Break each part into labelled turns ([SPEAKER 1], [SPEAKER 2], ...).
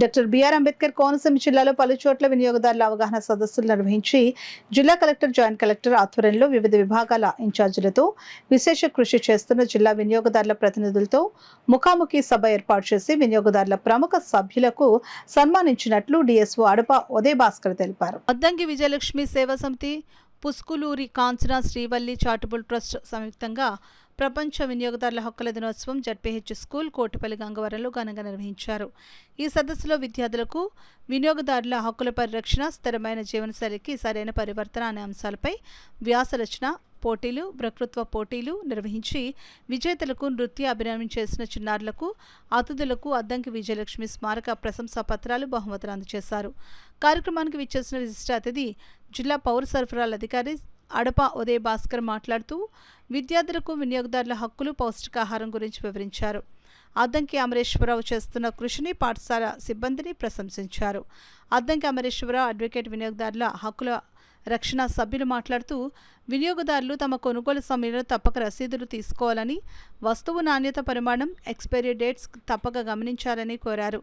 [SPEAKER 1] Doctor BR Ambedkar Konaseema జిల్లాలో పలు చోట్ల వినియోగదారుల అవగాహన సదస్సులు నిర్వహించి జిల్లా కలెక్టర్, జాయింట్ కలెక్టర్ ఆధ్వర్యంలో వివిధ విభాగాల ఇన్ఛార్జీలతో విశేష కృషి చేస్తున్న జిల్లా వినియోగదారుల ప్రతినిధులతో ముఖాముఖి సభ ఏర్పాటు చేసి వినియోగదారుల ప్రముఖ సభ్యులకు సన్మానించినట్లు డిఎస్ఓ అడప ఉదయ్ భాస్కర్ తెలిపారు.
[SPEAKER 2] అద్దంకి విజయలక్ష్మి సేవా సమితి, పుస్కులూరి కాంచన శ్రీవల్లి చారిటబుల్ ట్రస్ట్ సంయుక్తంగా ప్రపంచ వినియోగదారుల హక్కుల దినోత్సవం జడ్పీహెచ్ స్కూల్ కోటిపల్లి గంగవరంలో ఘనంగా నిర్వహించారు. ఈ సదస్సులో విద్యార్థులకు వినియోగదారుల హక్కుల పరిరక్షణ, స్థిరమైన జీవనశైలికి సరైన పరివర్తన అనే అంశాలపై వ్యాసరచన పోటీలు, వక్తృత్వ పోటీలు నిర్వహించి విజేతలకు నృత్య అభినయం చేసిన చిన్నారులకు, అతిథులకు అద్దంకి విజయలక్ష్మి స్మారక ప్రశంసా పత్రాలు, బహుమతులు అందజేశారు. కార్యక్రమానికి విచ్చేసిన విశిష్ట అతిథి జిల్లా పౌర సరఫరాల అధికారి అడప ఉదయ్ భాస్కర్ మాట్లాడుతూ విద్యార్థులకు వినియోగదారుల హక్కులు, పౌష్టికాహారం గురించి వివరించారు. అద్దంకి అమరేశ్వరరావు చేస్తున్న కృషిని, పాఠశాల సిబ్బందిని ప్రశంసించారు. అద్దంకి అమరేశ్వరరావు అడ్వకేట్, వినియోగదారుల హక్కుల రక్షణ సభ్యులు మాట్లాడుతూ వినియోగదారులు తమ కొనుగోలు సమయంలో తప్పక రసీదులు తీసుకోవాలని, వస్తువు నాణ్యత, పరిమాణం, ఎక్స్పైరీ డేట్స్ తప్పక గమనించాలని కోరారు.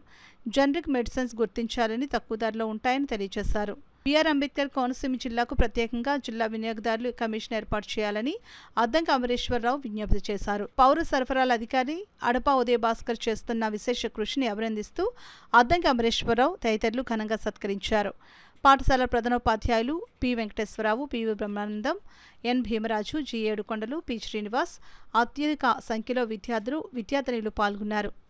[SPEAKER 2] జనరిక్ మెడిసిన్స్ గుర్తించాలని, తక్కువ ధరలో ఉంటాయని తెలియజేశారు. బిఆర్ అంబేద్కర్ కోనసీమ జిల్లాకు ప్రత్యేకంగా జిల్లా వినియోగదారులు కమిషన్ ఏర్పాటు చేయాలని అద్దంకి అమరేశ్వరరావు విజ్ఞప్తి చేశారు. పౌర సరఫరాల అధికారి అడప ఉదయ్ భాస్కర్ చేస్తున్న విశేష కృషిని అభినందిస్తూ అద్దంకి అమరేశ్వరరావు తదితరులు ఘనంగా సత్కరించారు. పాఠశాల ప్రధానోపాధ్యాయులు పి వెంకటేశ్వరరావు, పివి బ్రహ్మానందం, ఎన్ భీమరాజు, జి ఏడుకొండలు, పి శ్రీనివాస్, అత్యధిక సంఖ్యలో విద్యార్థులు, విద్యార్థినులు పాల్గొన్నారు.